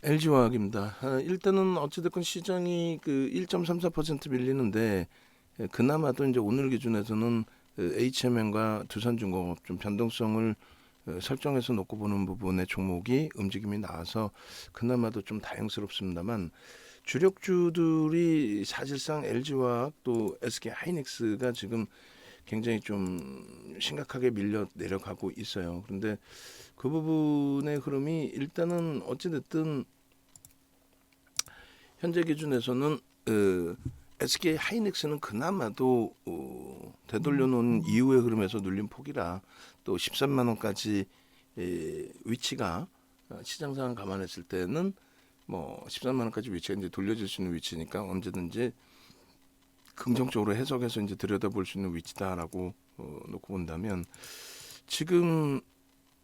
LG화학입니다. 일단은 어찌됐건 시장이 그 1.34% 밀리는데 그나마도 이제 오늘 기준에서는 HMN과 두산중공업 좀 변동성을 설정해서 놓고 보는 부분의 종목이 움직임이 나와서 그나마도 좀 다행스럽습니다만 주력주들이 사실상 LG화학 또 SK하이닉스가 지금 굉장히 좀 심각하게 밀려 내려가고 있어요. 그런데 그 부분의 흐름이 일단은 어찌됐든 현재 기준에서는 SK 하이닉스는 그나마도 되돌려 놓은 이후의 흐름에서 눌린 폭이라 또 13만 원까지 위치가 시장 상황 감안했을 때는 뭐 13만 원까지 위치가 이제 돌려질 수 있는 위치니까 언제든지 긍정적으로 해석해서 이제 들여다볼 수 있는 위치다라고 놓고 본다면 지금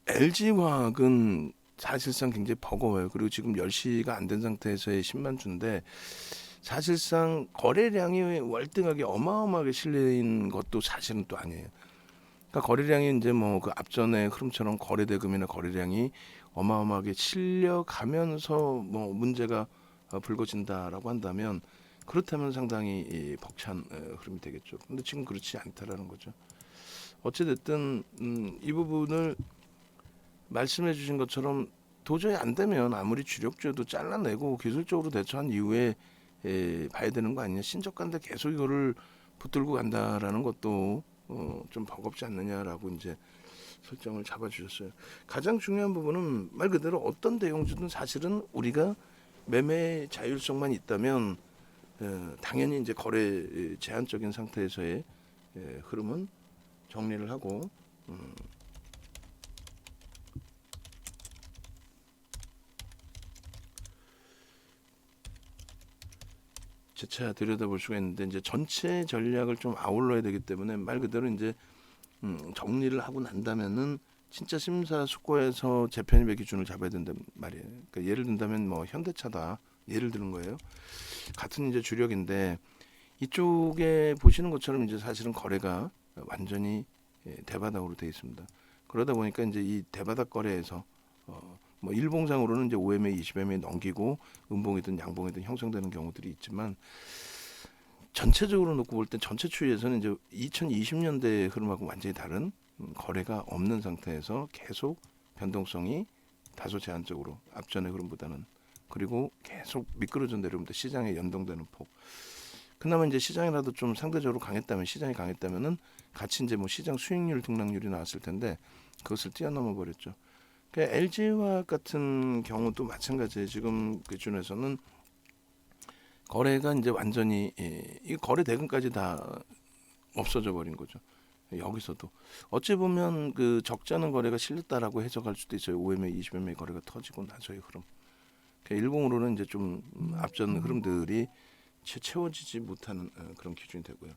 LG화학은 사실상 굉장히 버거워요. 그리고 지금 10시가 안 된 상태에서의 10만 주인데 사실상 거래량이 월등하게 어마어마하게 실린 것도 사실은 또 아니에요. 그러니까 거래량이 이제 뭐 그 앞전의 흐름처럼 거래 대금이나 거래량이 어마어마하게 실려가면서 뭐 문제가 불거진다라고 한다면 그렇다면 상당히 벅찬 흐름이 되겠죠. 근데 지금 그렇지 않다라는 거죠. 어찌됐든 이 부분을 말씀해 주신 것처럼 도저히 안 되면 아무리 주력주여도 잘라내고 기술적으로 대처한 이후에 봐야 되는 거 아니냐. 신저가인데 계속 이거를 붙들고 간다라는 것도 좀 버겁지 않느냐라고 이제 설정을 잡아주셨어요. 가장 중요한 부분은 말 그대로 어떤 대형주든 사실은 우리가 매매 자율성만 있다면 당연히 이제 거래 제한적인 상태에서의 흐름은 정리를 하고 재차 들여다볼 수가 있는데 이제 전체 전략을 좀 아울러야 되기 때문에 말 그대로 이제 정리를 하고 난다면은 진짜 심사숙고해서 재편입의 기준을 잡아야 된단 말이에요. 그러니까 예를 든다면 뭐 현대차다 예를 드는 거예요. 같은 이제 주력인데 이쪽에 보시는 것처럼 이제 사실은 거래가 완전히 대바닥으로 되어 있습니다. 그러다 보니까 이제 이 대바닥 거래에서 뭐 일봉상으로는 이제 OMA, 20MA 넘기고 음봉이든 양봉이든 형성되는 경우들이 있지만 전체적으로 놓고 볼 때 전체 추이에서는 이제 2020년대 흐름하고 완전히 다른 거래가 없는 상태에서 계속 변동성이 다소 제한적으로 앞전의 흐름보다는 그리고 계속 미끄러져 내려옵니다. 시장에 연동되는 폭. 그나마 이제 시장이라도 좀 상대적으로 강했다면 시장이 강했다면은 같이 이제 뭐 시장 수익률 등락률이 나왔을 텐데 그것을 뛰어넘어 버렸죠. LG화학 같은 경우도 마찬가지예요. 지금 기준에서는 거래가 이제 완전히 이 거래 대금까지 다 없어져 버린 거죠. 여기서도 어찌 보면 그 적지 않은 거래가 실렸다라고 해석할 수도 있어요. 5MA, 20MA 거래가 터지고 나서의 흐름. 일봉으로는 이제 좀 앞전 흐름들이 채워지지 못하는 그런 기준이 되고요.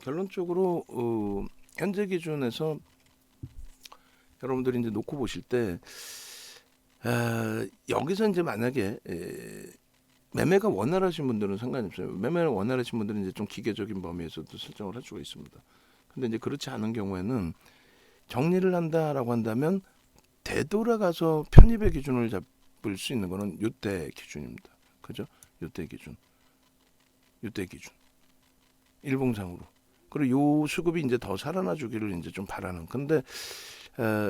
결론적으로 현재 기준에서 여러분들이 이제 놓고 보실 때 여기서 이제 만약에 매매가 원활하신 분들은 상관이 없어요. 매매가 원활하신 분들은 이제 좀 기계적인 범위에서도 설정을 할 수가 있습니다. 근데 이제 그렇지 않은 경우에는 정리를 한다라고 한다면 되돌아가서 편입의 기준을 잡을 수 있는 거는 요때 기준입니다. 그죠? 요때 기준. 일봉상으로. 그리고 요 수급이 이제 더 살아나 주기를 이제 좀 바라는. 근데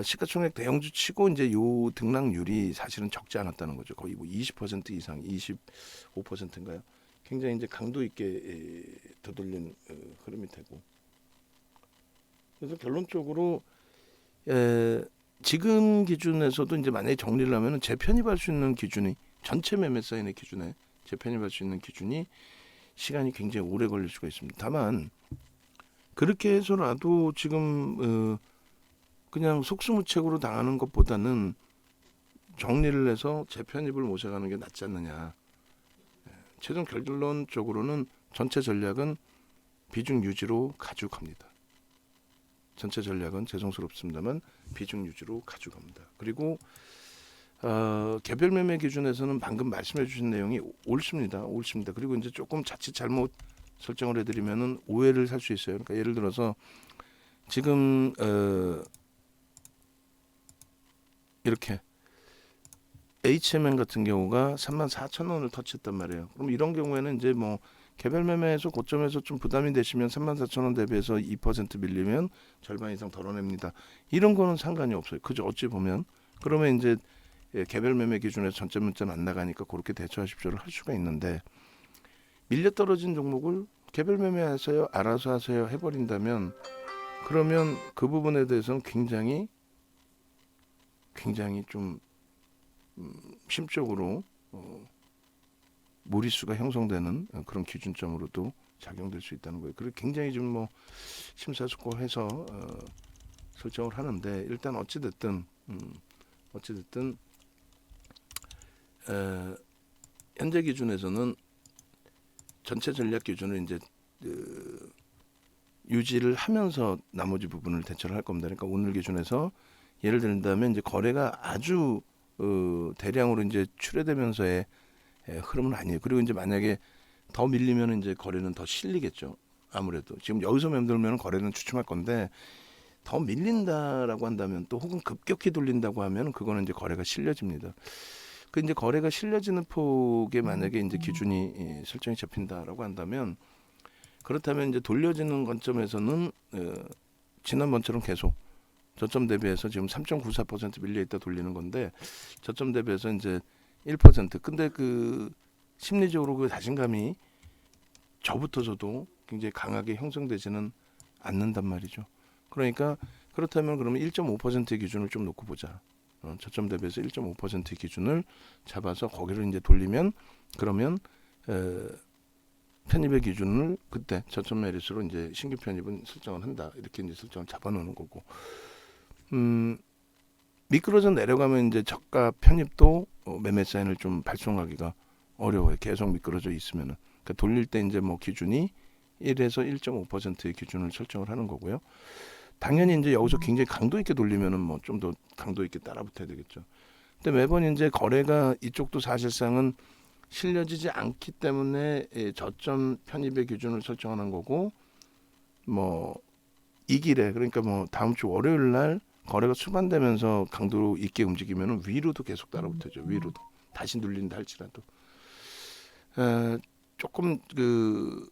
시가총액 대형주 치고 이제 요 등락률이 사실은 적지 않았다는 거죠. 거의 뭐 20% 이상, 25%인가요? 굉장히 이제 강도 있게 되돌린 흐름이 되고. 그래서 결론적으로 지금 기준에서도 이제 만약에 정리를 하면은 재편입할 수 있는 기준이 전체 매매 사인의 기준에 재편입할 수 있는 기준이 시간이 굉장히 오래 걸릴 수가 있습니다. 다만 그렇게 해서라도 지금 그냥 속수무책으로 당하는 것보다는 정리를 해서 재편입을 모셔가는 게 낫지 않느냐. 최종 결론적으로는 전체 전략은 비중 유지로 가져갑니다. 전체 전략은 죄송스럽습니다만 비중 유지로 가져갑니다. 그리고 개별 매매 기준에서는 방금 말씀해 주신 내용이 옳습니다. 그리고 이제 조금 자칫 잘못 설정을 해드리면은 오해를 살 수 있어요. 그러니까 예를 들어서 지금 이렇게 HMN 같은 경우가 34,000원을 터치했단 말이에요. 그럼 이런 경우에는 이제 뭐 개별 매매에서 고점에서 좀 부담이 되시면 34,000원 대비해서 2% 밀리면 절반 이상 덜어냅니다. 이런 거는 상관이 없어요. 그죠? 어찌 보면 그러면 이제 개별 매매 기준에서 전체 문자는 안 나가니까 그렇게 대처하십시오를 할 수가 있는데, 밀려 떨어진 종목을 개별 매매하세요, 알아서 하세요 해버린다면, 그러면 그 부분에 대해서는 굉장히 좀 심적으로 무리수가 형성되는 그런 기준점으로도 작용될 수 있다는 거예요. 그리고 굉장히 좀 뭐 심사숙고해서 설정을 하는데, 일단 어찌됐든 현재 기준에서는 전체 전략 기준을 이제 유지를 하면서 나머지 부분을 대처를 할 겁니다. 그러니까 오늘 기준에서 예를 들면 이제 거래가 아주 대량으로 이제 출회되면서의 흐름은 아니에요. 그리고 이제 만약에 더 밀리면 이제 거래는 더 실리겠죠. 아무래도 지금 여기서 맴돌면 거래는 주춤할 건데, 더 밀린다라고 한다면, 또 혹은 급격히 돌린다고 하면 그거는 이제 거래가 실려집니다. 그 이제 거래가 실려지는 폭에 만약에 이제 기준이 설정이 잡힌다라고 한다면, 그렇다면 이제 돌려지는 관점에서는 지난번처럼 계속 저점 대비해서 지금 3.94% 밀려 있다 돌리는 건데, 저점 대비해서 이제 1%. 근데 그 심리적으로 그 자신감이 저부터서도 굉장히 강하게 형성되지는 않는단 말이죠. 그러니까 그렇다면 그러면 1.5%의 기준을 좀 놓고 보자. 저점 대비해서 1.5% 기준을 잡아서 거기를 이제 돌리면, 그러면 편입의 기준을 그때 저점 매릿수로 이제 신규 편입은 설정을 한다. 이렇게 이제 설정을 잡아놓는 거고. 미끄러져 내려가면 이제 저가 편입도 매매 사인을 좀 발송하기가 어려워요. 계속 미끄러져 있으면은. 그러니까 돌릴 때 이제 뭐 기준이 1에서 1.5%의 기준을 설정을 하는 거고요. 당연히 이제 여기서 굉장히 강도 있게 돌리면은 뭐 좀 더 강도 있게 따라붙어야 되겠죠. 근데 매번 이제 거래가 이쪽도 사실상은 실려지지 않기 때문에 저점 편입의 기준을 설정하는 거고, 뭐 이 길에, 그러니까 뭐 다음 주 월요일 날 거래가 수반되면서 강도 있게 움직이면 위로도 계속 따라붙어죠. 위로도 다시 눌린다 할지라도 조금 그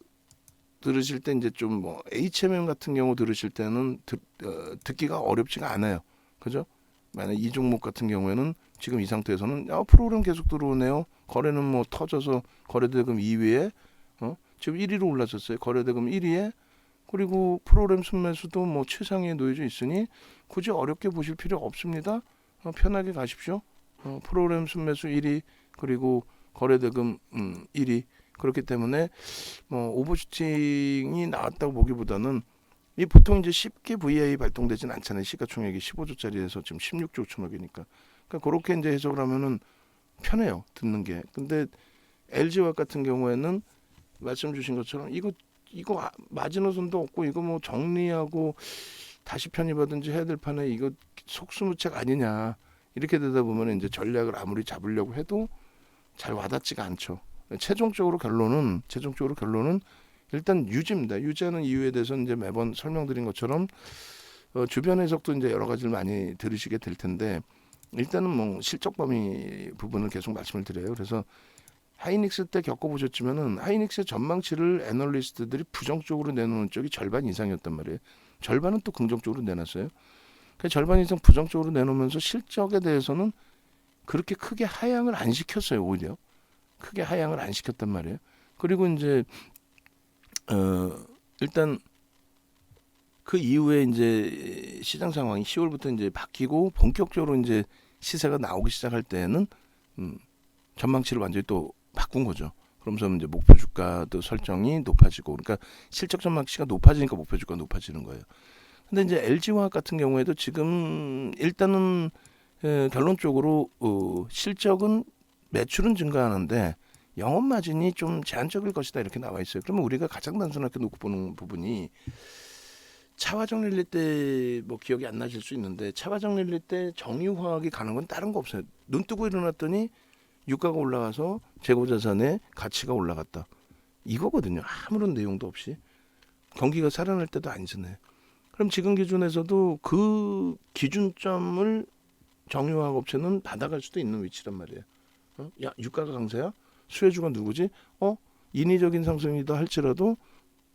들으실 때 이제 좀 뭐 HMM 같은 경우 들으실 때는 듣기가 어렵지가 않아요. 그죠? 만약 이 종목 같은 경우에는 지금 이 상태에서는 프로그램 계속 들어오네요. 거래는 뭐 터져서 거래대금 2위에 지금 1위로 올라섰어요. 거래대금 1위에, 그리고 프로그램 순매수도 뭐 최상위에 놓여져 있으니 굳이 어렵게 보실 필요 없습니다. 편하게 가십시오. 프로그램 순매수 1위, 그리고 거래대금 1위. 그렇기 때문에 뭐 오버슈팅이 나왔다고 보기보다는, 이 보통 이제 쉽게 VI 발동되진 않잖아요. 시가총액이 15조짜리에서 지금 16조 5천억이니까. 그러니까 그렇게 이제 해석을 하면은 편해요, 듣는 게. 근데 LG화학 같은 경우에는 말씀 주신 것처럼 이거 마지노선도 없고, 이거 뭐 정리하고 다시 편입하든지 해야 될 판에 이거 속수무책 아니냐, 이렇게 되다 보면 이제 전략을 아무리 잡으려고 해도 잘 와닿지가 않죠. 최종적으로 결론은 일단 유지입니다. 유지하는 이유에 대해서는 이제 매번 설명드린 것처럼 주변 해석도 이제 여러 가지를 많이 들으시게 될 텐데, 일단은 뭐 실적 범위 부분을 계속 말씀을 드려요. 그래서 하이닉스 때 겪어보셨지만은 하이닉스의 전망치를 애널리스트들이 부정적으로 내놓는 쪽이 절반 이상이었단 말이에요. 절반은 또 긍정적으로 내놨어요. 그 절반 이상 부정적으로 내놓으면서 실적에 대해서는 그렇게 크게 하향을 안 시켰어요. 오히려 크게 하향을 안 시켰단 말이에요. 그리고 이제 일단 그 이후에 이제 시장 상황이 10월부터 이제 바뀌고 본격적으로 이제 시세가 나오기 시작할 때는 전망치를 완전히 또 바꾼 거죠. 그러면서 이제 목표 주가도 설정이 높아지고, 그러니까 실적 전망치가 높아지니까 목표 주가 높아지는 거예요. 근데 이제 LG화학 같은 경우에도 지금 일단은 결론적으로 실적은, 매출은 증가하는데 영업 마진이 좀 제한적일 것이다, 이렇게 나와 있어요. 그러면 우리가 가장 단순하게 놓고 보는 부분이, 차화정 릴리 때 뭐 기억이 안 나실 수 있는데, 차화정 릴리 때 정유화학이 가는 건 다른 거 없어요. 눈 뜨고 일어났더니 유가가 올라가서 재고자산의 가치가 올라갔다, 이거거든요. 아무런 내용도 없이. 경기가 살아날 때도 아니잖아요. 그럼 지금 기준에서도 그 기준점을 정유화학 업체는 받아갈 수도 있는 위치란 말이에요. 야, 유가가 강세야? 수혜주가 누구지? 인위적인 상승이다 할지라도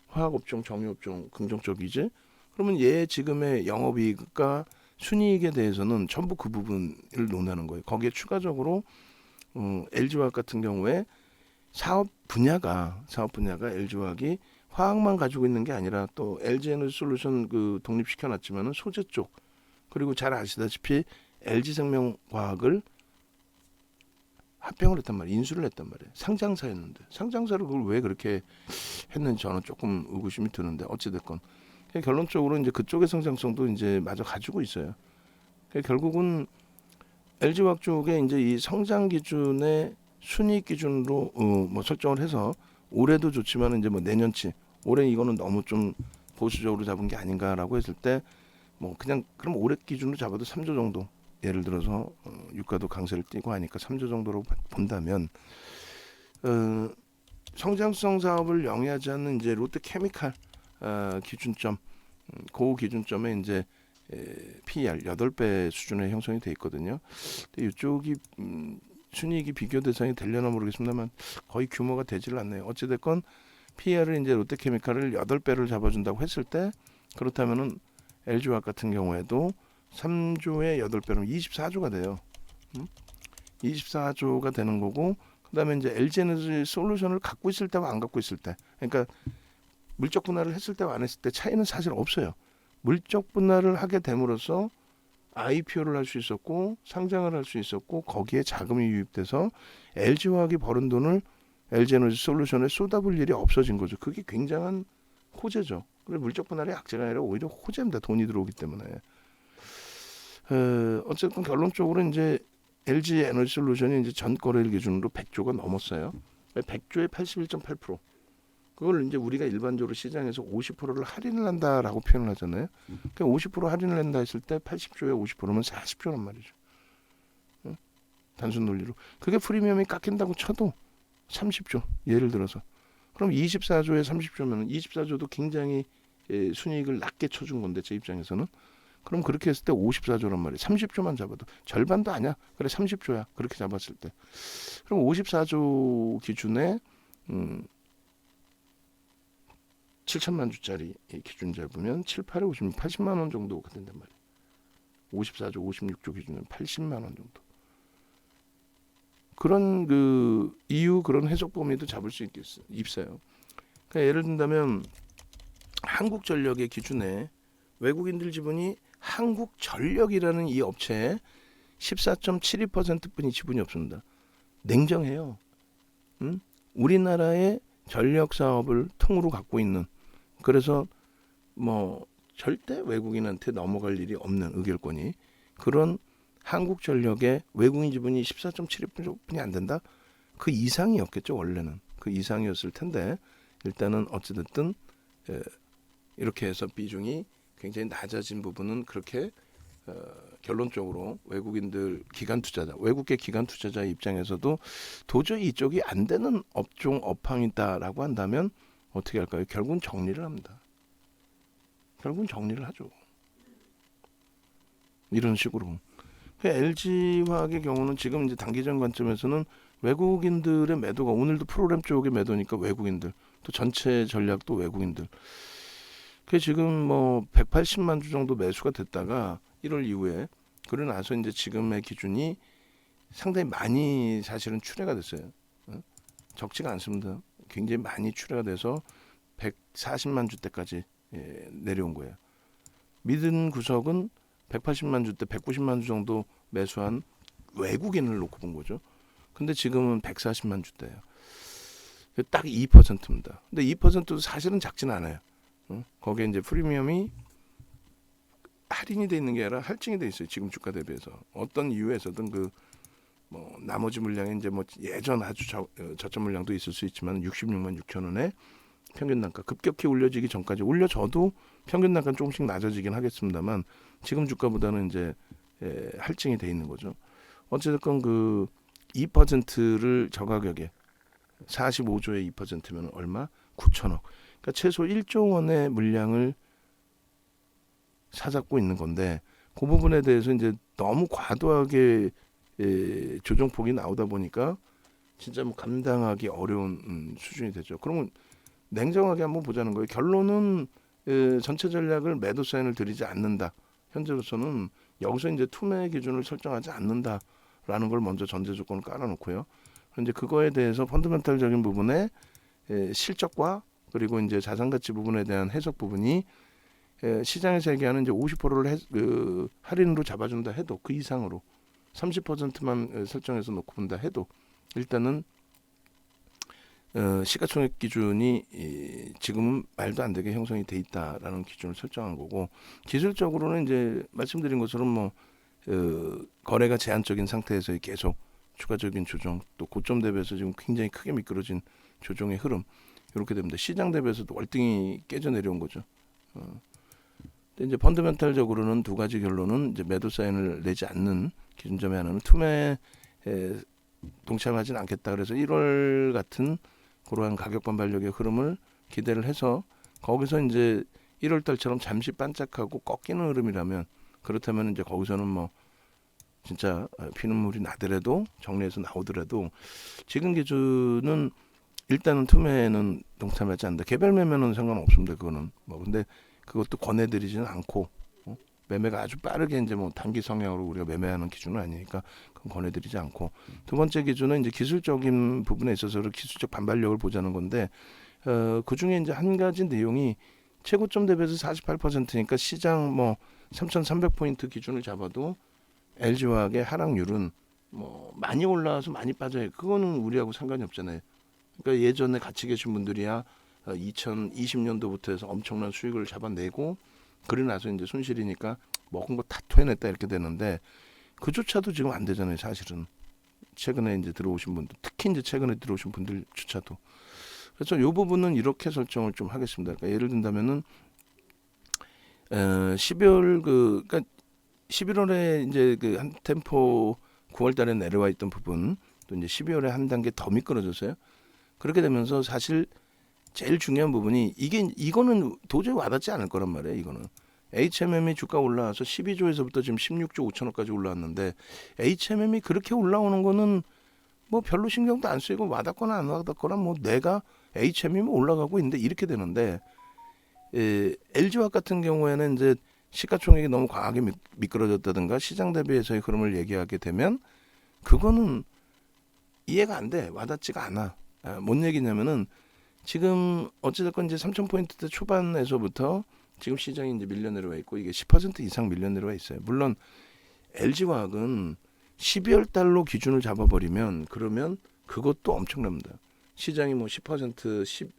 화학업종, 정유업종 긍정적이지? 그러면 얘 지금의 영업이익과 순이익에 대해서는 전부 그 부분을 논하는 거예요. 거기에 추가적으로 LG화학 같은 경우에 사업 분야가 LG화학이 화학만 가지고 있는 게 아니라 또 LG에너지솔루션 그 독립시켜놨지만은 소재 쪽, 그리고 잘 아시다시피 LG생명과학을 합병을 했단 말이에요. 인수를 했단 말이에요. 상장사였는데 상장사를 그걸 왜 그렇게 했는지 저는 조금 의구심이 드는데 어찌됐건 결론적으로 이제 그쪽의 성장성도 이제 마저 가지고 있어요. 결국은 LG화학 쪽에 이제 이 성장 기준의 순이익 기준으로 뭐 설정을 해서 올해도 좋지만 이제 뭐 내년치 올해 이거는 너무 좀 보수적으로 잡은 게 아닌가라고 했을 때 뭐 그냥 그럼 올해 기준으로 잡아도 3조 정도, 예를 들어서 유가도 강세를 띠고 하니까 3조 정도로 본다면 성장성 사업을 영위하지 않는 이제 롯데케미칼 기준점, 그 기준점에 이제 PER 8배 수준의 형성이 돼 있거든요. 근데 이쪽이 순이익이 비교 대상이 되려나 모르겠습니다만 거의 규모가 되질 않네요. 어찌됐건 PER을 이제 롯데케미칼을 8배를 잡아준다고 했을 때 그렇다면은 LG화학 같은 경우에도 3조에 8배로 24조가 돼요. 24조가 되는 거고, 그다음에 이제 LG에너지 솔루션을 갖고 있을 때와 안 갖고 있을 때, 그러니까 물적 분할을 했을 때와 안 했을 때 차이는 사실 없어요. 물적 분할을 하게 됨으로써 IPO를 할 수 있었고 상장을 할 수 있었고 거기에 자금이 유입돼서 LG화학이 버는 돈을 LG에너지 솔루션에 쏟아부을 일이 없어진 거죠. 그게 굉장한 호재죠. 그래서 물적 분할의 악재가 아니라 오히려 호재입니다. 돈이 들어오기 때문에. 어쨌든 결론적으로 이제 LG 에너지 솔루션이 이제 전 거래일 기준으로 100조가 넘었어요. 100조에 81.8%. 그걸 이제 우리가 일반적으로 시장에서 50%를 할인을 한다라고 표현을 하잖아요. 그러니까 50% 할인을 한다 했을 때 80조에 50%면 40조란 말이죠. 단순 논리로. 그게 프리미엄이 깎인다고 쳐도 30조. 예를 들어서. 그럼 24조에 30조면 24조도 굉장히 순이익을 낮게 쳐준 건데 제 입장에서는. 그럼 그렇게 했을 때 54조란 말이에요. 30조만 잡아도 절반도 아니야. 그래 30조야. 그렇게 잡았을 때. 그럼 54조 기준에 7천만 주짜리 기준 잡으면 7, 8에 50, 80만 원 정도가 된단 말이에요. 54조, 56조 기준은 80만 원 정도. 그런 그 이유 그런 해석 범위도 잡을 수 있어요. 그러니까 예를 든다면 한국전력의 기준에 외국인들 지분이 한국전력이라는 이 업체에 14.72%뿐이 지분이 없습니다. 냉정해요. 우리나라의 전력 사업을 통으로 갖고 있는, 그래서 뭐 절대 외국인한테 넘어갈 일이 없는 의결권이, 그런 한국전력의 외국인 지분이 14.72%뿐이 안 된다? 그 이상이었겠죠. 원래는 그 이상이었을 텐데 일단은 어찌됐든 이렇게 해서 비중이 굉장히 낮아진 부분은 그렇게 결론적으로 외국인들 기관 투자자, 외국계 기관 투자자 입장에서도 도저히 이쪽이 안 되는 업종 업황이다라고 한다면 어떻게 할까요? 결국은 정리를 합니다. 결국은 정리를 하죠. 이런 식으로. LG화학의 경우는 지금 이제 단기전 관점에서는 외국인들의 매도가, 오늘도 프로그램 쪽의 매도니까 외국인들, 또 전체 전략도 외국인들. 그 지금 뭐 180만 주 정도 매수가 됐다가 1월 이후에 그러고 나서 이제 지금의 기준이 상당히 많이 사실은 출회가 됐어요. 적지가 않습니다. 굉장히 많이 출회가 돼서 140만 주대까지 내려온 거예요. 믿은 구석은 180만 주대, 190만 주 정도 매수한 외국인을 놓고 본 거죠. 근데 지금은 140만 주대예요. 딱 2%입니다. 근데 2%도 사실은 작진 않아요. 거기에 이제 프리미엄이 할인이 돼 있는 게 아니라 할증이 돼 있어요. 지금 주가 대비해서 어떤 이유에서든 그 뭐 나머지 물량에 이제 뭐 예전 아주 저점 물량도 있을 수 있지만 66만 6천 원에 평균 단가 급격히 올려지기 전까지 올려져도 평균 단가는 조금씩 낮아지긴 하겠습니다만 지금 주가보다는 이제 할증이 돼 있는 거죠. 어쨌든 그 2%를 저가격에 45조의 2%면 얼마? 9천억. 그러니까 최소 1조 원의 물량을 사잡고 있는 건데 그 부분에 대해서 이제 너무 과도하게 조정폭이 나오다 보니까 진짜 뭐 감당하기 어려운 수준이 되죠. 그러면 냉정하게 한번 보자는 거예요. 결론은 전체 전략을 매도 사인을 들이지 않는다. 현재로서는 여기서 이제 투매 기준을 설정하지 않는다라는 걸 먼저 전제 조건을 깔아놓고요. 이제 그거에 대해서 펀더멘탈적인 부분에 실적과 그리고 이제 자산 가치 부분에 대한 해석 부분이 시장에서 얘기하는 이제 50%를 할인으로 잡아준다 해도 그 이상으로 30%만 설정해서 놓고 본다 해도 일단은 시가총액 기준이 지금은 말도 안 되게 형성이 돼 있다라는 기준을 설정한 거고, 기술적으로는 이제 말씀드린 것처럼 뭐 거래가 제한적인 상태에서 계속 추가적인 조정, 또 고점 대비해서 지금 굉장히 크게 미끄러진 조정의 흐름 이렇게 됩니다. 시장 대비해서도 월등히 깨져 내려온 거죠. 근데 이제 펀더멘탈적으로는 두 가지 결론은 이제 매도 사인을 내지 않는 기준점에 하나는 투매에 동참하지는 않겠다. 그래서 1월 같은 그러한 가격 반발력의 흐름을 기대를 해서 거기서 이제 1월 달처럼 잠시 반짝하고 꺾이는 흐름이라면, 그렇다면 이제 거기서는 뭐 진짜 피눈물이 나더라도 정리해서 나오더라도 지금 기준은 일단은 투매는 동참하지 않는다. 개별 매매는 상관없습니다. 그거는 뭐 근데 그것도 권해드리지는 않고 매매가 아주 빠르게 이제 뭐 단기 성향으로 우리가 매매하는 기준은 아니니까 그건 권해드리지 않고, 두 번째 기준은 이제 기술적인 부분에 있어서 기술적 반발력을 보자는 건데 그 중에 이제 한 가지 내용이 최고점 대비해서 48%니까 시장 뭐 3,300포인트 기준을 잡아도 LG화학의 하락률은 뭐 많이 올라와서 많이 빠져요. 그거는 우리하고 상관이 없잖아요. 그러니까 예전에 같이 계신 분들이야 2020년도부터 해서 엄청난 수익을 잡아내고 그러고 나서 이제 손실이니까 먹은 거 다 토해냈다 이렇게 되는데 그조차도 지금 안 되잖아요. 사실은 최근에 이제 들어오신 분들, 특히 이제 최근에 들어오신 분들조차도. 그래서 이 부분은 이렇게 설정을 좀 하겠습니다. 그러니까 예를 든다면은 12월 그러니까 11월에 이제 그 한 템포 9월달에 내려와 있던 부분 또 이제 12월에 한 단계 더 미끄러졌어요. 그렇게 되면서 사실 제일 중요한 부분이 이거는 도저히 와닿지 않을 거란 말이에요. 이거는 HMM이 주가 올라와서 12조에서부터 지금 16조 5천억까지 올라왔는데 HMM이 그렇게 올라오는 거는 뭐 별로 신경도 안 쓰이고 와닿거나 안 와닿거나 뭐 내가 HMM이 올라가고 있는데 이렇게 되는데 LG화학 같은 경우에는 이제 시가총액이 너무 과하게 미끄러졌다든가 시장 대비해서의 흐름을 얘기하게 되면 그거는 이해가 안 돼. 와닿지가 않아. 뭔 얘기냐면은 지금 어찌됐건 이제 3,000포인트대 초반에서부터 지금 시장이 이제 밀려 내려와 있고 이게 10% 이상 밀려 내려와 있어요. 물론 LG화학은 12월 달로 기준을 잡아버리면 그러면 그것도 엄청납니다. 시장이 뭐 10%,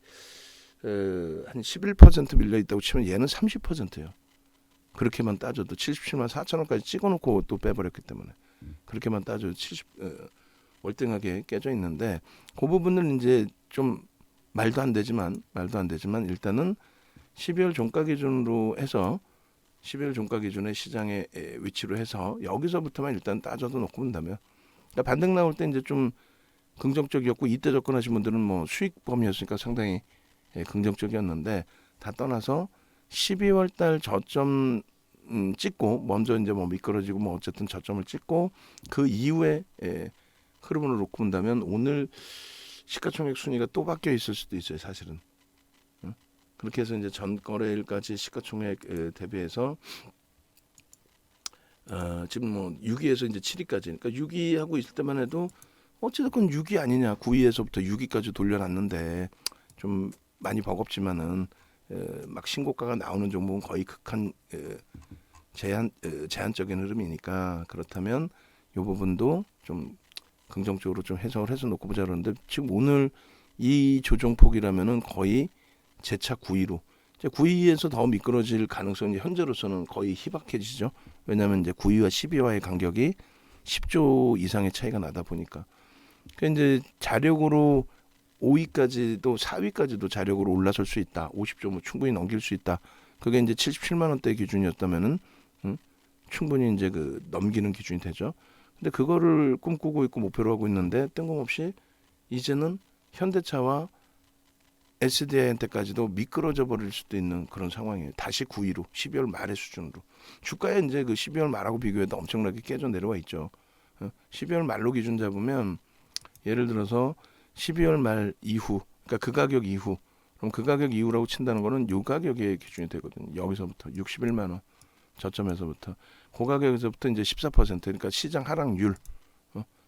한 11% 밀려 있다고 치면 얘는 30%예요. 그렇게만 따져도 77만 4천원까지 찍어놓고 또 빼버렸기 때문에 그렇게만 따져도 월등하게 깨져 있는데 그 부분을 이제 좀 말도 안 되지만 일단은 12월 종가 기준으로 해서 12월 종가 기준의 시장의 위치로 해서 여기서부터만 일단 따져도 놓고 본다면, 그러니까 반등 나올 때 이제 좀 긍정적이었고 이때 접근하신 분들은 뭐 수익 범위였으니까 상당히 긍정적이었는데 다 떠나서 12월 달 저점 찍고 먼저 이제 뭐 미끄러지고 뭐 어쨌든 저점을 찍고 그 이후에 흐름을 놓고 본다면 오늘 시가총액 순위가 또 바뀌어 있을 수도 있어요. 사실은 그렇게 해서 이제 전 거래일까지 시가총액 대비해서 지금 뭐 6위에서 이제 7위까지, 그러니까 6위 하고 있을 때만 해도 어찌됐건 6위 아니냐, 9위에서부터 6위까지 돌려놨는데 좀 많이 버겁지만은 막 신고가가 나오는 종목은 거의 극한 제한적인 흐름이니까 그렇다면 이 부분도 좀 긍정적으로 좀 해석을 해서 놓고 보자 그러는데 지금 오늘 이 조정폭이라면은 거의 재차 9위로 9위에서 더 미끄러질 가능성이 현재로서는 거의 희박해지죠. 왜냐하면 이제 9위와 10위와의 간격이 10조 이상의 차이가 나다 보니까 그러니까 이제 자력으로 5위까지도 4위까지도 자력으로 올라설 수 있다. 50조 뭐 충분히 넘길 수 있다. 그게 이제 77만 원대 기준이었다면은 충분히 이제 그 넘기는 기준이 되죠. 근데 그거를 꿈꾸고 있고 목표로 하고 있는데 뜬금없이 이제는 현대차와 SDI한테까지도 미끄러져 버릴 수도 있는 그런 상황이에요. 다시 9위로 12월 말의 수준으로. 주가에 이제 그 12월 말하고 비교해도 엄청나게 깨져 내려와 있죠. 12월 말로 기준 잡으면 예를 들어서 12월 말 이후, 그러니까 그 가격 이후, 그럼 그 가격 이후라고 친다는 거는 요 가격의 기준이 되거든요. 여기서부터 61만 원 저점에서부터 그 가격에서부터 이제 14%, 그러니까 시장 하락률.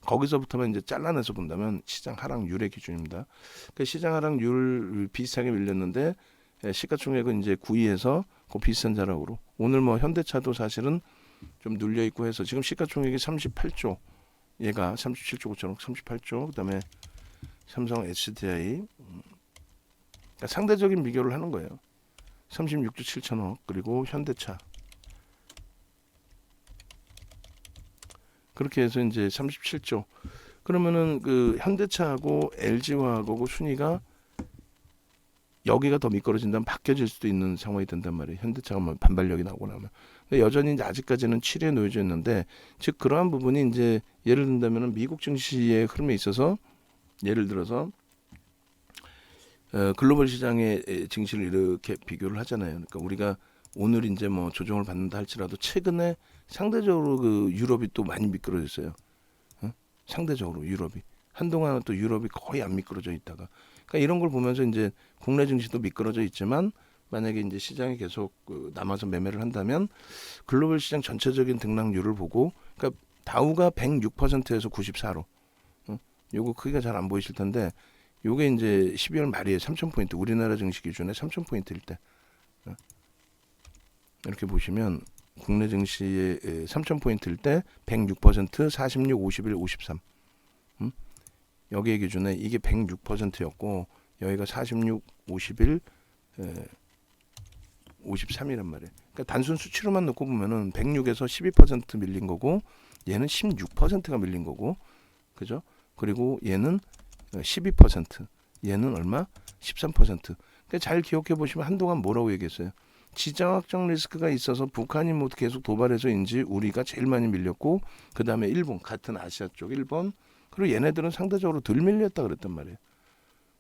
거기서부터만 이제 잘라내서 본다면 시장 하락률의 기준입니다. 그 시장 하락률 비슷하게 밀렸는데 시가총액은 이제 9위에서 그 비슷한 자락으로 오늘 뭐 현대차도 사실은 좀 눌려 있고 해서 지금 시가총액이 38조, 얘가 37조 9천억 38조, 그다음에 삼성 SDI, 그러니까 상대적인 비교를 하는 거예요. 36조 7천억, 그리고 현대차. 그렇게 해서 이제 37조. 그러면은 그 현대차하고 LG화하고 순위가 여기가 더 미끄러진다면 바뀌어질 수도 있는 상황이 된단 말이에요. 현대차가 뭐 반발력이 나오고 나면. 근데 여전히 이제 아직까지는 7위에 놓여져 있는데, 즉 그러한 부분이 이제 예를 든다면은 미국 증시의 흐름에 있어서 예를 들어서 글로벌 시장의 증시를 이렇게 비교를 하잖아요. 그러니까 우리가 오늘 이제 뭐 조정을 받는다 할지라도 최근에 상대적으로 그 유럽이 또 많이 미끄러졌어요. 상대적으로 유럽이 한동안은 또 유럽이 거의 안 미끄러져 있다가, 그러니까 이런 걸 보면서 이제 국내 증시도 미끄러져 있지만 만약에 이제 시장이 계속 남아서 매매를 한다면 글로벌 시장 전체적인 등락률을 보고, 그러니까 다우가 106%에서 94로, 요거 크기가 잘 안 보이실 텐데 요게 이제 12월 말이에요. 3,000포인트, 우리나라 증시 기준에 3,000포인트일 때 이렇게 보시면 국내 증시의 3,000포인트일 때 106%, 46, 51, 53. 여기의 기준에 이게 106%였고 여기가 46, 51, 53이란 말이에요. 그러니까 단순 수치로만 놓고 보면은 106에서 12% 밀린 거고 얘는 16%가 밀린 거고, 그죠? 그리고 얘는 12%, 얘는 얼마? 13%. 그러니까 잘 기억해 보시면 한동안 뭐라고 얘기했어요? 지정 확정 리스크가 있어서 북한이 뭐 계속 도발해서인지 우리가 제일 많이 밀렸고, 그 다음에 일본, 같은 아시아 쪽 일본, 그리고 얘네들은 상대적으로 덜 밀렸다 그랬단 말이에요.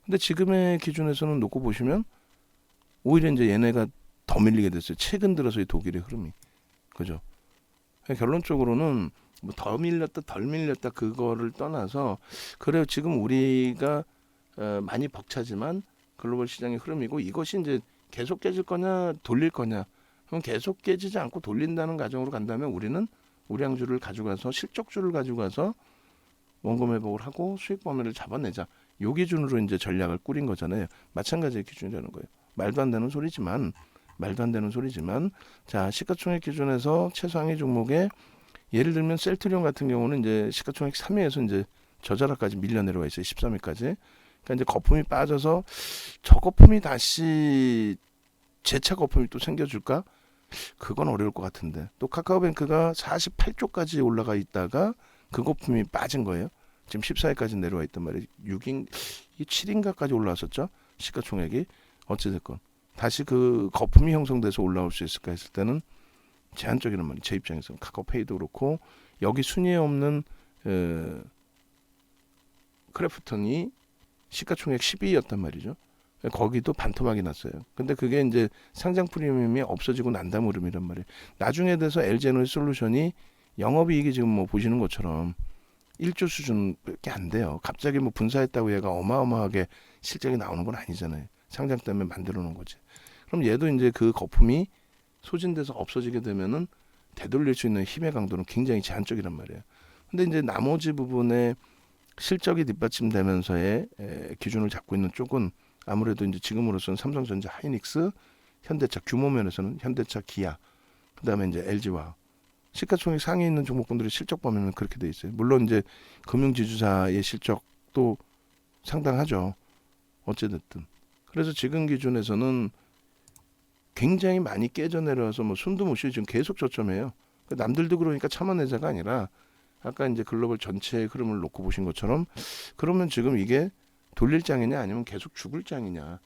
근데 지금의 기준에서는 놓고 보시면 오히려 이제 얘네가 더 밀리게 됐어요. 최근 들어서의 독일의 흐름이, 그죠? 그러니까 결론적으로는 뭐 더 밀렸다 덜 밀렸다 그거를 떠나서, 그래요, 지금 우리가 많이 벅차지만 글로벌 시장의 흐름이고, 이것이 이제 계속 깨질 거냐 돌릴 거냐. 그럼 계속 깨지지 않고 돌린다는 가정으로 간다면 우리는 우량주를 가져가서 실적주를 가져가서 원금 회복을 하고 수익 범위를 잡아내자. 요 기준으로 이제 전략을 꾸린 거잖아요. 마찬가지의 기준이라는 거예요. 말도 안 되는 소리지만 자, 시가총액 기준에서 최상위 종목에 예를 들면 셀트리온 같은 경우는 이제 시가총액 3위에서 이제 저자락까지 밀려 내려와 있어요. 13위까지. 그러니까 이제 거품이 빠져서 저 거품이 다시 재차 거품이 또 생겨줄까? 그건 어려울 것 같은데. 또 카카오뱅크가 48조까지 올라가 있다가 그 거품이 빠진 거예요. 지금 14위까지 내려와 있단 말이에요. 6인, 7인가까지 올라왔었죠. 시가총액이. 어찌됐건 다시 그 거품이 형성돼서 올라올 수 있을까 했을 때는 제한적이란 말이에요. 제 입장에서는 카카오페이도 그렇고, 여기 순위에 없는 크래프톤이 시가총액 10위였단 말이죠. 거기도 반토막이 났어요. 근데 그게 이제 상장 프리미엄이 없어지고 난 다음 흐름이란 말이에요. 나중에 돼서 LG에너지솔루션이 영업이익이 지금 뭐 보시는 것처럼 1조 수준밖에 안 돼요. 갑자기 뭐 분사했다고 얘가 어마어마하게 실적이 나오는 건 아니잖아요. 상장 때문에 만들어 놓은 거지. 그럼 얘도 이제 그 거품이 소진돼서 없어지게 되면은 되돌릴 수 있는 힘의 강도는 굉장히 제한적이란 말이에요. 근데 이제 나머지 부분에 실적이 뒷받침되면서의 기준을 잡고 있는 쪽은 아무래도 이제 지금으로서는 삼성전자, 하이닉스, 현대차, 규모 면에서는 현대차, 기아, 그다음에 이제 LG와 시가총액 상위에 있는 종목군들의 실적 범위는 그렇게 돼 있어요. 물론 이제 금융지주사의 실적도 상당하죠. 어찌됐든. 그래서 지금 기준에서는 굉장히 많이 깨져 내려와서 뭐 숨도 못 쉬고 지금 계속 저점이에요. 남들도 그러니까 참아내자가 아니라 아까 이제 글로벌 전체의 흐름을 놓고 보신 것처럼, 그러면 지금 이게 돌릴 장이냐 아니면 계속 죽을 장이냐.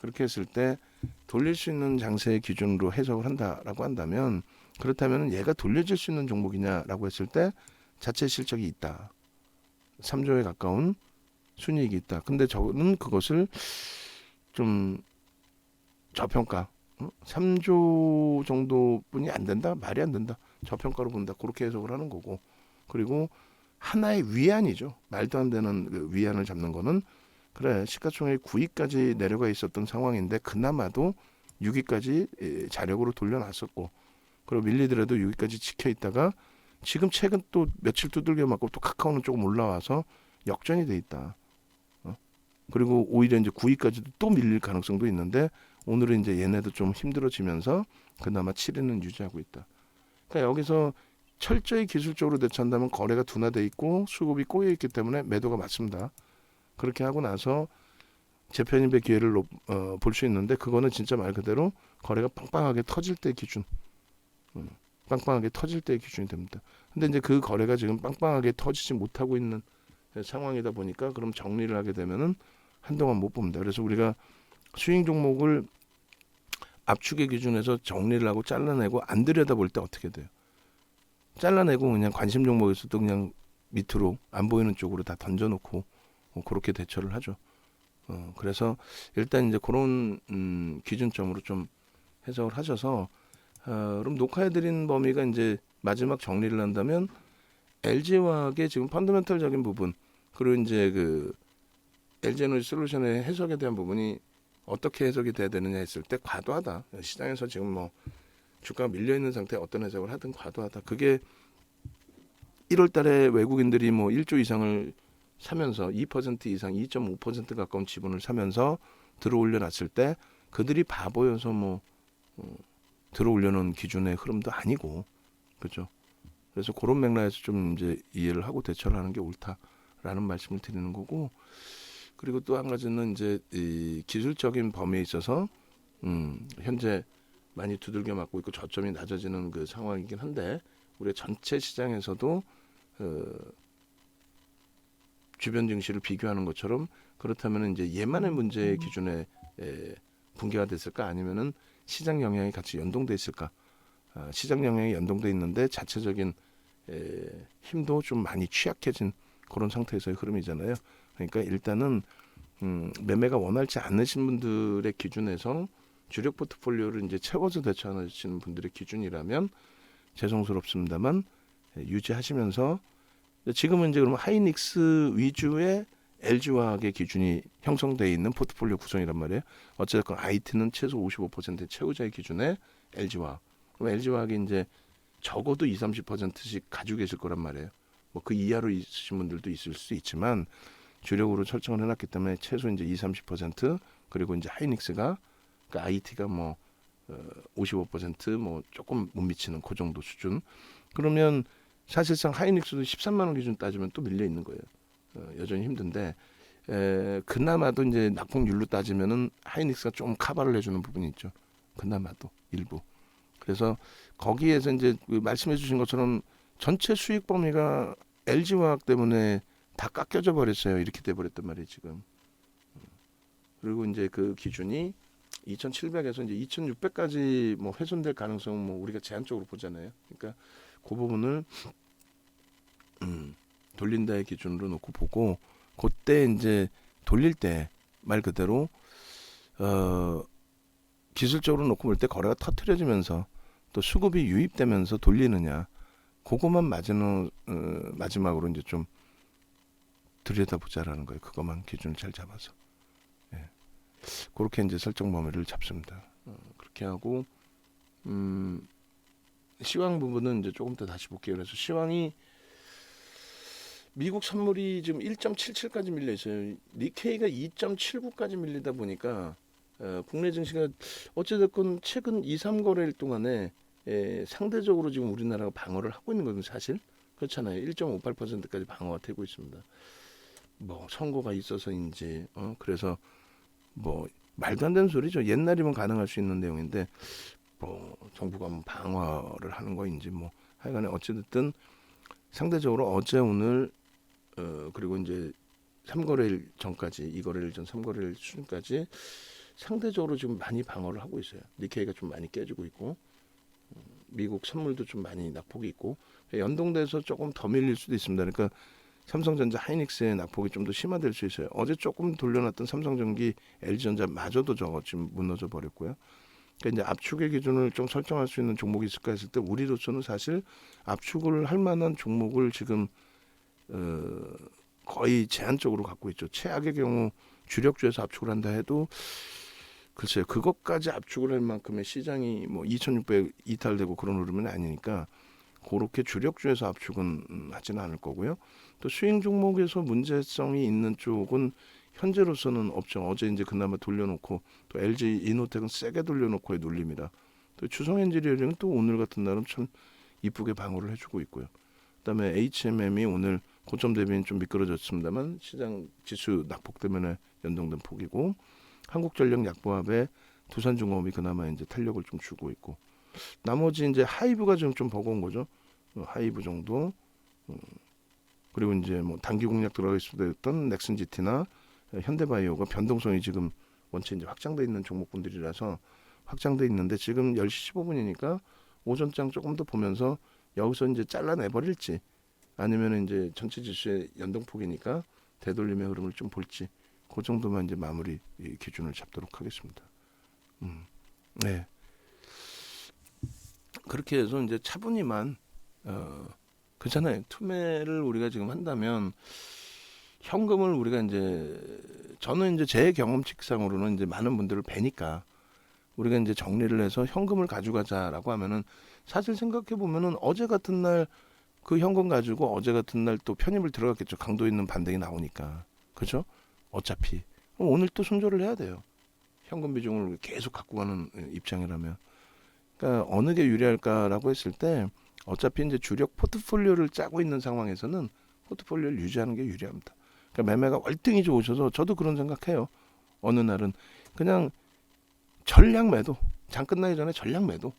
그렇게 했을 때 돌릴 수 있는 장세의 기준으로 해석을 한다라고 한다면, 그렇다면 얘가 돌려질 수 있는 종목이냐라고 했을 때 자체 실적이 있다. 3조에 가까운 순이익이 있다. 근데 저는 그것을 좀 저평가 3조 정도뿐이 안 된다? 말이 안 된다. 저평가로 본다. 그렇게 해석을 하는 거고. 그리고 하나의 위안이죠. 말도 안 되는 그 위안을 잡는 거는 그래 시가총액 9위까지 내려가 있었던 상황인데 그나마도 6위까지 자력으로 돌려놨었고 그리고 밀리더라도 6위까지 지켜 있다가 지금 최근 또 며칠 두들겨 맞고 또 카카오는 조금 올라와서 역전이 돼 있다. 그리고 오히려 이제 9위까지도 또 밀릴 가능성도 있는데 오늘은 이제 얘네도 좀 힘들어지면서 그나마 7위는 유지하고 있다. 그러니까 여기서 철저히 기술적으로 대처한다면 거래가 둔화돼 있고 수급이 꼬여 있기 때문에 매도가 맞습니다. 그렇게 하고 나서 재편입의 기회를 볼 수 있는데 그거는 진짜 말 그대로 거래가 빵빵하게 터질 때 기준, 빵빵하게 터질 때의 기준이 됩니다. 근데 이제 그 거래가 지금 빵빵하게 터지지 못하고 있는 상황이다 보니까 그럼 정리를 하게 되면은 한동안 못 봅니다. 그래서 우리가 스윙 종목을 압축의 기준에서 정리를 하고 잘라내고 안 들여다볼 때 어떻게 돼요? 잘라내고 그냥 관심 종목에서도 그냥 밑으로 안 보이는 쪽으로 다 던져놓고 그렇게 대처를 하죠. 그래서 일단 이제 그런 기준점으로 좀 해석을 하셔서 그럼 녹화해드린 범위가 이제 마지막 정리를 한다면 LG화학의 지금 펀더멘털적인 부분 그리고 이제 그 LG에너지 솔루션의 해석에 대한 부분이 어떻게 해석이 돼야 되느냐 했을 때 과도하다. 시장에서 지금 뭐 주가가 밀려 있는 상태에 어떤 해석을 하든 과도하다. 그게 1월 달에 외국인들이 뭐 1조 이상을 사면서 2% 이상 2.5% 가까운 지분을 사면서 들어올려 놨을 때 그들이 바보여서 뭐 들어올려 놓은 기준의 흐름도 아니고 그렇죠. 그래서 그런 맥락에서 좀 이제 이해를 하고 대처를 하는 게 옳다라는 말씀을 드리는 거고 그리고 또 한 가지는 이제 이 기술적인 범위에 있어서 현재 많이 두들겨 맞고 있고 저점이 낮아지는 그 상황이긴 한데 우리 전체 시장에서도 주변 증시를 비교하는 것처럼 그렇다면 이제 얘만의 문제의 기준에 붕괴가 됐을까 아니면은 시장 영향이 같이 연동돼 있을까? 시장 영향이 연동돼 있는데 자체적인 힘도 좀 많이 취약해진 그런 상태에서의 흐름이잖아요. 그러니까 일단은 매매가 원활치 않으신 분들의 기준에서 주력 포트폴리오를 이제 채워서 대처하시는 분들의 기준이라면 죄송스럽습니다만 유지하시면서 지금은 이제 그러면 하이닉스 위주의 LG화학의 기준이 형성되어 있는 포트폴리오 구성이란 말이에요. 어쨌든 IT는 최소 55% 채우자의 기준에 LG화학. 그럼 LG화학이 이제 적어도 20-30%씩 가지고 계실 거란 말이에요. 뭐 그 이하로 있으신 분들도 있을 수 있지만 주력으로 설정을 해놨기 때문에 최소 이제 20-30% 그리고 이제 하이닉스가 그러니까 IT가 뭐 55%뭐 조금 못 미치는 그 정도 수준. 그러면 사실상 하이닉스도 13만 원 기준 따지면 또 밀려 있는 거예요. 여전히 힘든데 그나마도 이제 낙폭률로 따지면은 하이닉스가 좀 커버를 해주는 부분이 있죠. 그나마도 일부. 그래서 거기에서 이제 그 말씀해주신 것처럼 전체 수익 범위가 LG화학 때문에 다 깎여져 버렸어요. 이렇게 돼 버렸단 말이에요 지금. 그리고 이제 그 기준이 2,700에서 이제 2,600까지 뭐 훼손될 가능성은 뭐 우리가 제한적으로 보잖아요. 그러니까 그 부분을 돌린다의 기준으로 놓고 보고 그때 이제 돌릴 때 말 그대로 기술적으로 놓고 볼 때 거래가 터트려지면서 또 수급이 유입되면서 돌리느냐 그것만 마지막으로 이제 좀 들여다보자라는 거예요. 그것만 기준을 잘 잡아서 그렇게 이제 설정 범위를 잡습니다. 그렇게 하고 시황 부분은 이제 조금 더 다시 볼게요. 그래서 시황이 미국 선물이 지금 1.77까지 밀려 있어요. 니케이가 2.79까지 밀리다 보니까 국내 증시가 어찌됐건 최근 2-3거래일 동안에 상대적으로 지금 우리나라가 방어를 하고 있는 건 사실 그렇잖아요. 1.58%까지 방어가 되고 있습니다. 뭐 선거가 있어서인지 그래서 뭐 말도 안 되는 소리죠. 옛날이면 가능할 수 있는 내용인데 뭐 정부가 뭐 방어를 하는 거인지 뭐 하여간에 어찌됐든 상대적으로 어제 오늘 그리고 이제 3거래일 전까지 2거래일 전 3거래일 수준까지 상대적으로 지금 많이 방어를 하고 있어요. 니케이가 좀 많이 깨지고 있고 미국 선물도 좀 많이 낙폭이 있고 연동돼서 조금 더 밀릴 수도 있습니다. 그러니까 삼성전자, 하이닉스의 낙폭이 좀 더 심화될 수 있어요. 어제 조금 돌려놨던 삼성전기, LG전자마저도 저거 지금 무너져 버렸고요. 그러니까 이제 압축의 기준을 좀 설정할 수 있는 종목이 있을까 했을 때 우리로서는 사실 압축을 할 만한 종목을 지금 거의 제한적으로 갖고 있죠. 최악의 경우 주력주에서 압축을 한다 해도 글쎄요, 그것까지 압축을 할 만큼의 시장이 뭐 2,600 이탈되고 그런 흐름은 아니니까 그렇게 주력주에서 압축은 하지는 않을 거고요. 또 수익 종목에서 문제성이 있는 쪽은 현재로서는 없죠. 어제 이제 그나마 돌려놓고 또 LG 이노텍은 세게 돌려놓고의 눌림이다. 또 추성 엔지니어링은 또 오늘 같은 날은 참 이쁘게 방어를 해주고 있고요. 그다음에 HMM이 오늘 고점 대비는 좀 미끄러졌습니다만 시장 지수 낙폭 때문에 연동된 폭이고, 한국전력 약보합에 두산중공업이 그나마 이제 탄력을 좀 주고 있고, 나머지 이제 하이브가 좀 버거운 거죠. 하이브 정도. 그리고 이제 뭐 단기 공략 들어가 있었던 넥슨GT나 현대바이오가 변동성이 지금 원체 이제 확장돼 있는 종목군들이라서 확장돼 있는데 지금 10시 15분이니까 오전장 조금 더 보면서 여기서 이제 잘라내 버릴지 아니면 이제 전체 지수의 연동폭이니까 되돌림의 흐름을 좀 볼지 그 정도만 이제 마무리 기준을 잡도록 하겠습니다. 네. 그렇게 해서 이제 차분히만 그렇잖아요. 투매를 우리가 지금 한다면 현금을 우리가 이제 저는 이제 제 경험칙상으로는 이제 많은 분들을 뵈니까 우리가 이제 정리를 해서 현금을 가져가자라고 하면은 사실 생각해 보면은 어제 같은 날 그 현금 가지고 어제 같은 날 또 편입을 들어갔겠죠. 강도 있는 반등이 나오니까. 그죠? 어차피. 그럼 오늘 또 손절을 해야 돼요. 현금 비중을 계속 갖고 가는 입장이라면. 그러니까 어느 게 유리할까라고 했을 때 어차피 이제 주력 포트폴리오를 짜고 있는 상황에서는 포트폴리오를 유지하는 게 유리합니다. 그러니까 매매가 월등히 좋으셔서 저도 그런 생각해요. 어느 날은 그냥 전량 매도. 장 끝나기 전에 전량 매도.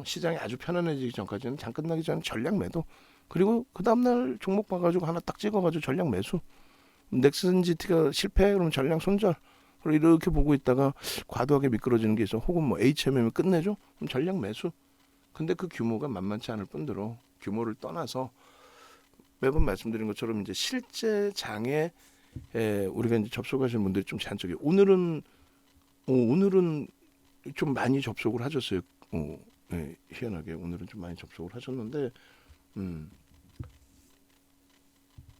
시장이 아주 편안해지기 전까지는 장 끝나기 전에 전량 매도. 그리고 그 다음날 종목 봐가지고 하나 딱 찍어가지고 전량 매수. 넥슨GT가 실패 그러면 전량 손절. 그리고 이렇게 보고 있다가 과도하게 미끄러지는 게 있어. 혹은 뭐 HMM이 끝내줘? 그럼 전량 매수. 근데 그 규모가 만만치 않을 뿐더러 규모를 떠나서 매번 말씀드린 것처럼 이제 실제 장에 우리가 이제 접속하시는 분들이 좀 제한적이에요. 오늘은 좀 많이 접속을 하셨어요. 네, 희한하게 오늘은 좀 많이 접속을 하셨는데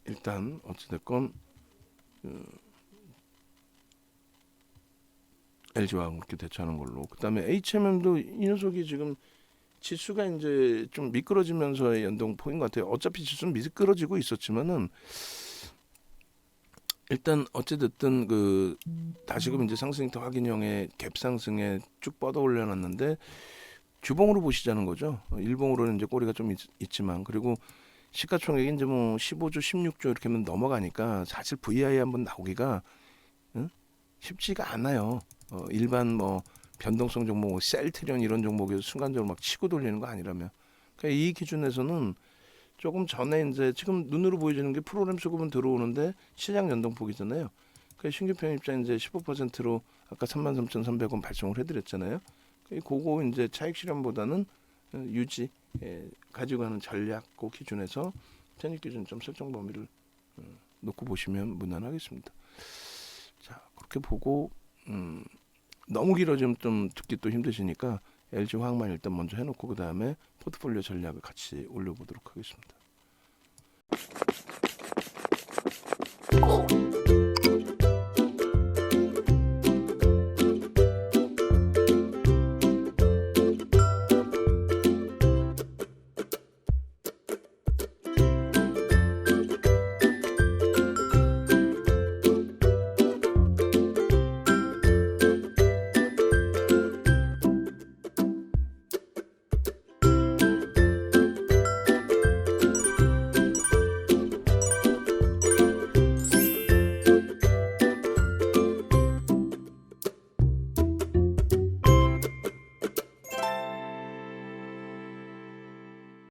일단 어찌됐건 LG와 그렇게 대처하는 걸로. 그다음에 HMM도 이 녀석이 지금 지수가 이제 좀 미끄러지면서의 연동폭인 것 같아요. 어차피 지수는 미끄러지고 있었지만은 일단 어찌됐든 그 다시금 이제 상승터 확인형의 갭 상승에 쭉 뻗어 올려놨는데 주봉으로 보시자는 거죠. 일봉으로는 이제 꼬리가 좀 있지만 그리고 시가총액이 이제 뭐 15조, 16조 이렇게 하면 넘어가니까 사실 VI 한번 나오기가 쉽지가 않아요. 일반 뭐 변동성 종목, 셀트리온 이런 종목에서 순간적으로 막 치고 돌리는 거 아니라면. 그러니까 이 기준에서는 조금 전에 이제 지금 눈으로 보여지는 게 프로그램 수급은 들어오는데 시장 연동폭이잖아요. 그 신규 편입자 이제 15%로 아까 33,300원 발송을 해드렸잖아요. 그거 이제 차익 실현보다는 유지 가지고 가는 전략 그 기준에서 편입 기준점 설정 범위를 놓고 보시면 무난하겠습니다. 자 그렇게 보고 너무 길어지면 좀 듣기 또 힘드시니까 LG 화학만 일단 먼저 해놓고 그 다음에 포트폴리오 전략을 같이 올려보도록 하겠습니다.